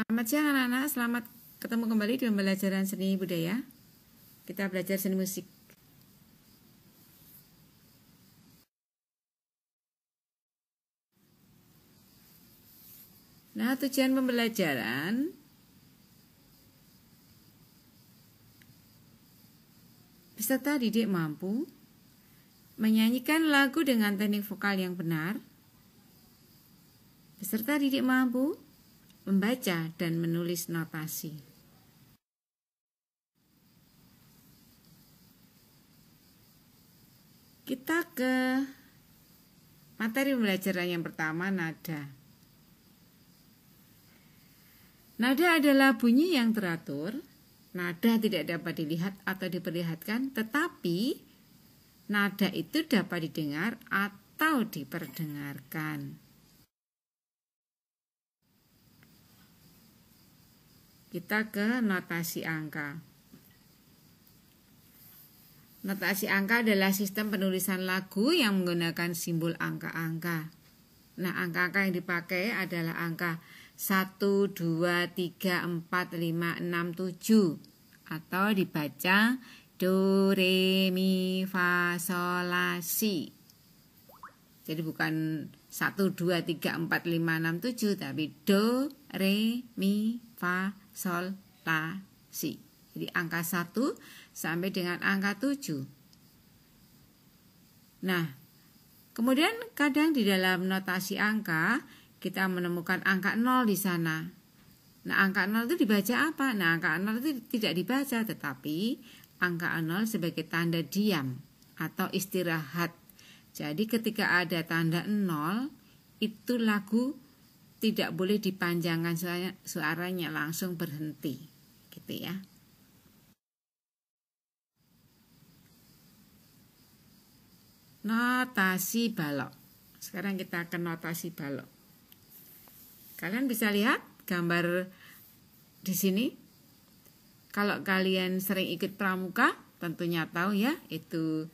Selamat siang anak-anak, selamat ketemu kembali di pembelajaran seni budaya. Kita belajar seni musik. Nah, tujuan pembelajaran peserta didik mampu menyanyikan lagu dengan teknik vokal yang benar. Peserta didik mampu membaca dan menulis notasi. Kita ke materi pembelajaran yang pertama, nada. Nada adalah bunyi yang teratur. Nada tidak dapat dilihat atau diperlihatkan, tetapi nada itu dapat didengar atau diperdengarkan. Kita ke notasi angka. Notasi angka adalah sistem penulisan lagu yang menggunakan simbol angka-angka. Nah, angka-angka yang dipakai adalah angka 1, 2, 3, 4, 5, 6, 7 atau dibaca do, re, mi, fa, sol, la, si. Jadi bukan 1, 2, 3, 4, 5, 6, 7 tapi do, re, mi, fa, sol, la, si. Jadi angka 1 sampai dengan angka 7. Nah, kemudian kadang di dalam notasi angka kita menemukan angka 0 di sana. Nah, angka 0 itu dibaca apa? Nah, angka 0 itu tidak dibaca, tetapi angka 0 sebagai tanda diam atau istirahat. Jadi ketika ada tanda 0, itu lagu tidak boleh dipanjangkan, suaranya langsung berhenti. Gitu ya. Notasi balok. Sekarang kita ke notasi balok. Kalian bisa lihat gambar di sini. Kalau kalian sering ikut pramuka, tentunya tahu ya, itu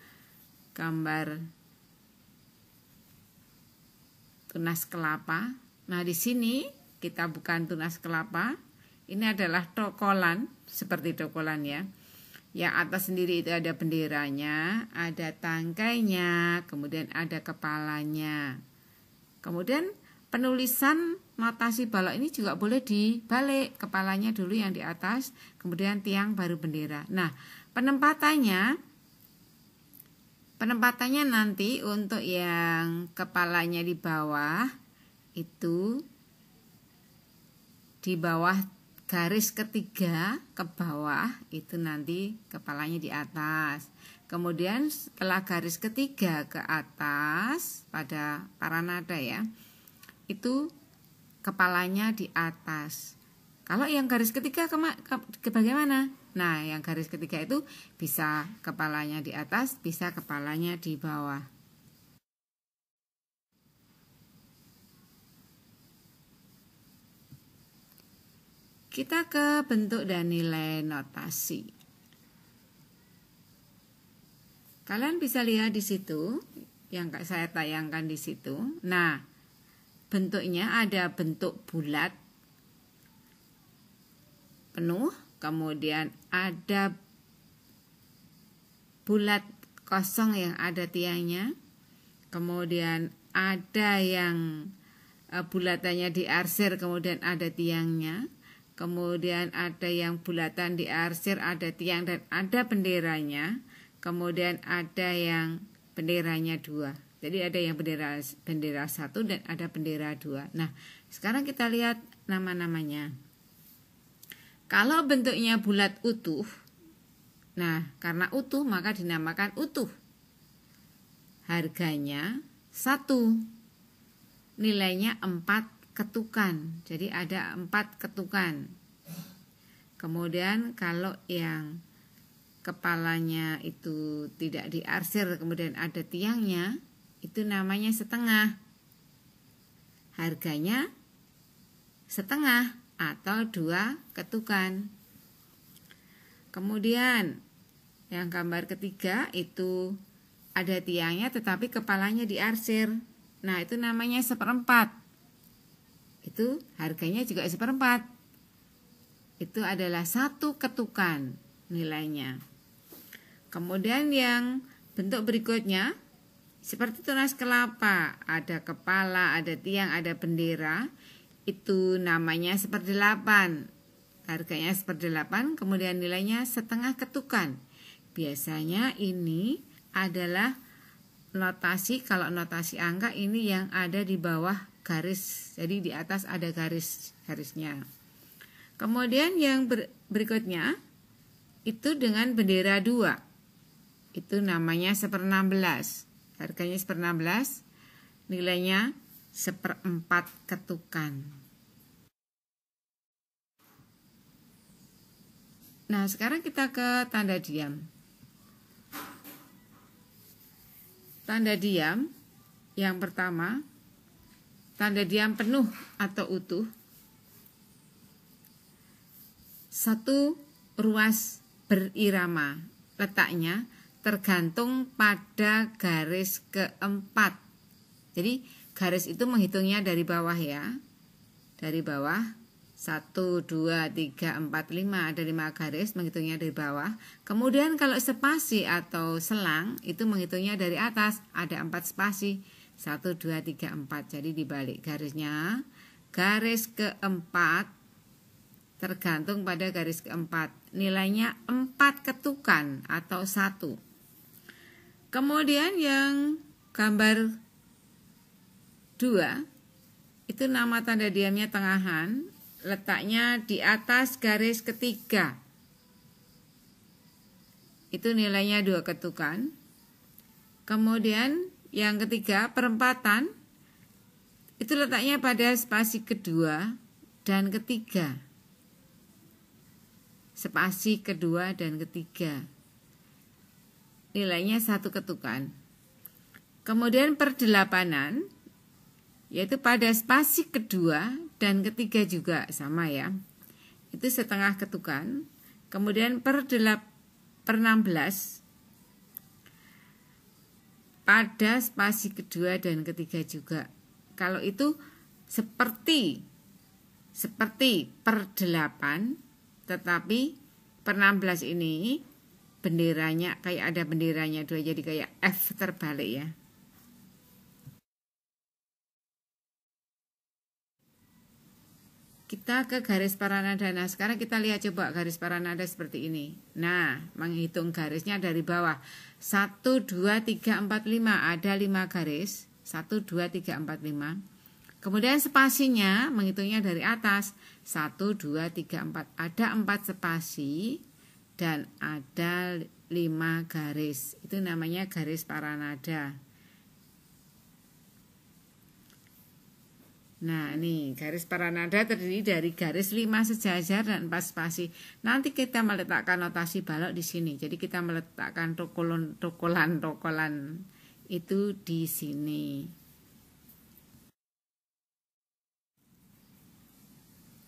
gambar tunas kelapa. Nah, di sini kita bukan tunas kelapa. Ini adalah tokolan, seperti tokolan ya. Yang atas sendiri itu ada benderanya, ada tangkainya, kemudian ada kepalanya. Kemudian penulisan notasi balok ini juga boleh dibalik, kepalanya dulu yang di atas, kemudian tiang baru bendera. Nah, penempatannya nanti untuk yang kepalanya di bawah itu di bawah garis ketiga ke bawah itu nanti kepalanya di atas. Kemudian setelah garis ketiga ke atas pada para nada ya, itu kepalanya di atas. Kalau yang garis ketiga ke bagaimana? Nah, yang garis ketiga itu bisa kepalanya di atas, bisa kepalanya di bawah. Kita ke bentuk dan nilai notasi. Kalian bisa lihat di situ yang saya tayangkan di situ. Nah, bentuknya ada bentuk bulat penuh, kemudian ada bulat kosong yang ada tiangnya, kemudian ada yang bulatannya diarsir kemudian ada tiangnya, kemudian ada yang bulatan diarsir ada tiang dan ada benderanya, kemudian ada yang benderanya 2. Jadi ada yang bendera 1 dan ada bendera 2. Nah, sekarang kita lihat nama-namanya. Kalau bentuknya bulat utuh, nah karena utuh maka dinamakan utuh. Harganya 1. Nilainya 4 ketukan. Jadi ada 4 ketukan. Kemudian kalau yang kepalanya itu tidak diarsir kemudian ada tiangnya, itu namanya setengah. Harganya setengah atau 2 ketukan. Kemudian yang gambar ketiga itu ada tiangnya tetapi kepalanya diarsir. Nah, itu namanya 1/4. Itu harganya juga 1/4. itu adalah 1 ketukan nilainya. Kemudian yang bentuk berikutnya seperti tunas kelapa, ada kepala, ada tiang, ada bendera, itu namanya 1/8. Harganya 1/8, kemudian nilainya 1/2 ketukan. Biasanya ini adalah notasi, kalau notasi angka ini yang ada di bawah garis, jadi di atas ada garisnya. Kemudian yang berikutnya itu dengan bendera 2, itu namanya 1/16. Harganya 1/16, nilainya 1/4 ketukan. Nah, sekarang kita ke tanda diam. Tanda diam yang pertama, tanda diam penuh atau utuh. 1 ruas berirama, letaknya tergantung pada garis keempat. Jadi garis itu menghitungnya dari bawah ya. Dari bawah 1, 2, 3, 4, 5, ada 5 garis, menghitungnya dari bawah. Kemudian kalau spasi atau selang itu menghitungnya dari atas, ada 4 spasi, 1, 2, 3, 4. Jadi dibalik garisnya, garis keempat tergantung pada garis keempat, nilainya 4 ketukan atau 1. Kemudian yang gambar 2 itu nama tanda diamnya tengahan, letaknya di atas garis ketiga, itu nilainya 2 ketukan. Kemudian yang ketiga perempatan, itu letaknya pada spasi kedua dan ketiga, spasi kedua dan ketiga, nilainya 1 ketukan. Kemudian perdelapanan, yaitu pada spasi kedua dan ketiga juga sama ya, itu 1/2 ketukan. Kemudian per 16 pada spasi kedua dan ketiga juga. Kalau itu seperti per 8, tetapi per 16 ini benderanya kayak ada benderanya 2, jadi kayak F terbalik ya. Kita ke garis paranada. Nah, sekarang kita lihat coba garis paranada seperti ini. Nah, menghitung garisnya dari bawah. 1, 2, 3, 4, 5. Ada 5 garis. 1, 2, 3, 4, 5. Kemudian spasinya menghitungnya dari atas. 1, 2, 3, 4. Ada 4 spasi dan ada 5 garis. Itu namanya garis paranada. Nah, ini garis paranada terdiri dari garis 5 sejajar dan 4 spasi. Nanti kita meletakkan notasi balok di sini. Jadi kita meletakkan tokolan itu di sini.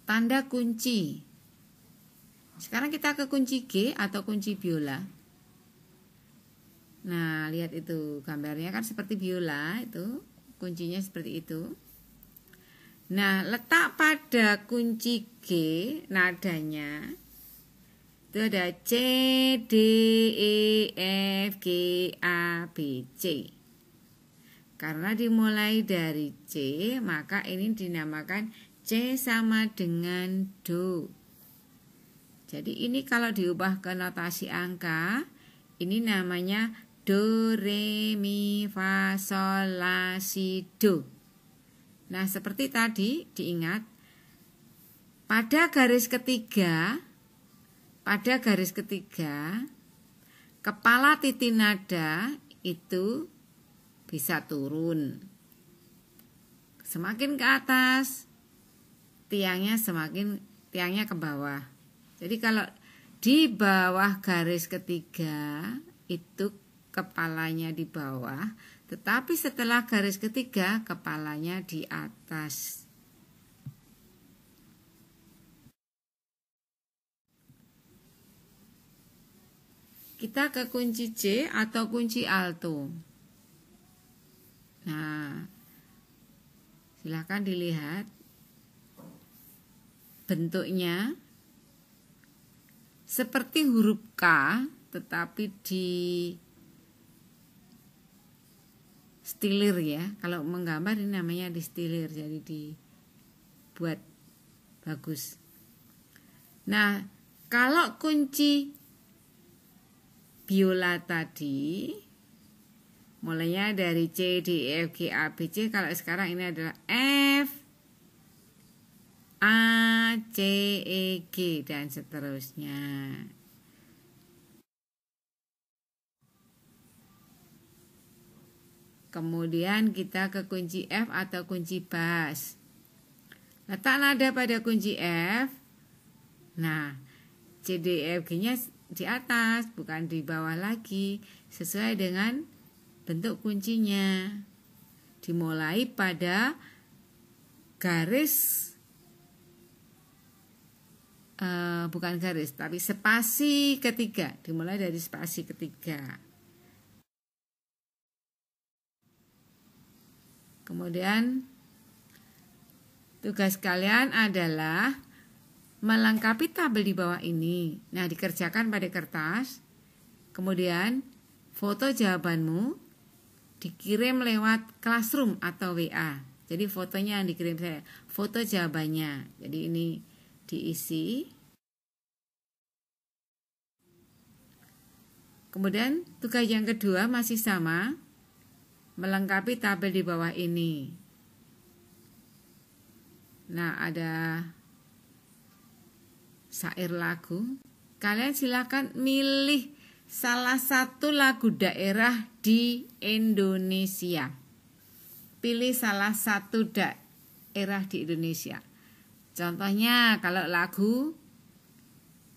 Tanda kunci. Sekarang kita ke kunci G atau kunci biola. Nah, lihat itu gambarnya kan seperti biola, itu kuncinya seperti itu. Nah, letak pada kunci G nadanya itu ada C, D, E, F, G, A, B, C. Karena dimulai dari C, maka ini dinamakan C sama dengan Do. Jadi ini kalau diubah ke notasi angka, ini namanya Do, Re, Mi, Fa, Sol, La, Si, Do. Nah, seperti tadi diingat, pada garis ketiga, kepala titik nada itu bisa turun. Semakin ke atas, tiangnya ke bawah. Jadi kalau di bawah garis ketiga itu kepalanya di bawah, tetapi setelah garis ketiga kepalanya di atas. Kita ke kunci C atau kunci alto. Nah, silakan dilihat bentuknya. seperti huruf K tetapi di stilir ya. Kalau menggambar ini namanya di stilir, jadi dibuat bagus. Nah, kalau kunci biola tadi mulainya dari C, D, E, F, G, A, B, C. Kalau sekarang ini adalah F, A, C, E, G, dan seterusnya. Kemudian kita ke kunci F atau kunci bass. Letak nada pada kunci F. Nah, C, D, E, F, G-nya di atas, bukan di bawah lagi, sesuai dengan bentuk kuncinya. Dimulai pada garis, bukan garis, tapi spasi ketiga. Dimulai dari spasi ketiga. Kemudian tugas kalian adalah melengkapi tabel di bawah ini. Nah, dikerjakan pada kertas. Kemudian foto jawabanmu dikirim lewat Classroom atau WA. Jadi fotonya yang dikirim saya, foto jawabannya. Jadi ini diisi. Kemudian tugas yang kedua masih sama, melengkapi tabel di bawah ini. Nah, ada syair lagu. Kalian silakan milih salah satu lagu daerah di Indonesia. Pilih salah satu daerah di Indonesia. Contohnya kalau lagu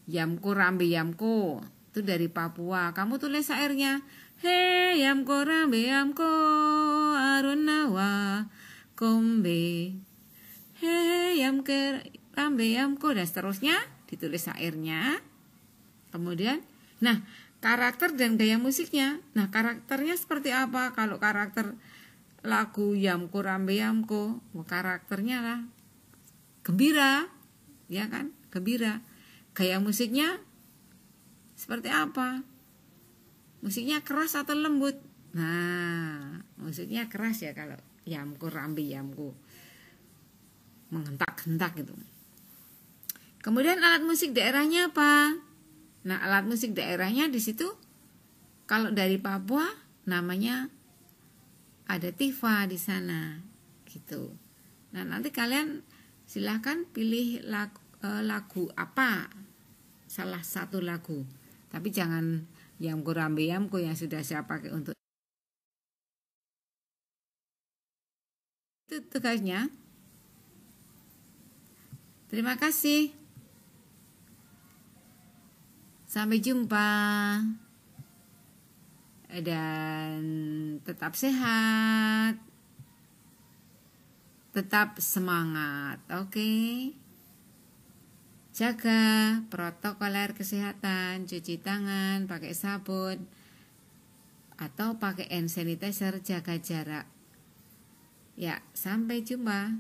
Yamko Rambe Yamko itu dari Papua, kamu tulis syairnya. Hei Yamko Rambe Yamko Arunawa Kombe. Hei Yamko Rambe Yamko, dan seterusnya ditulis syairnya. Kemudian, nah, karakter dan gaya musiknya. Nah, karakternya seperti apa? Kalau karakter lagu Yamko Rambe Yamko, karakternya lah gembira, ya kan? Gembira. Gaya musiknya seperti apa? Musiknya keras atau lembut? Nah, musiknya keras ya kalau Yamko Rambe Yamko. Menghentak-hentak gitu. Kemudian alat musik daerahnya apa? Nah, alat musik daerahnya di situ kalau dari Papua namanya ada tifa di sana gitu. Nah, nanti kalian silahkan pilih lagu apa, salah satu lagu. Tapi jangan Yamko Rambe Yamko yang sudah saya pakai untuk itu tugasnya. Terima kasih. Sampai jumpa. Dan tetap sehat. Tetap semangat. Oke. Jaga protokol kesehatan, cuci tangan, pakai sabun atau pakai hand sanitizer, jaga jarak. Ya, sampai jumpa.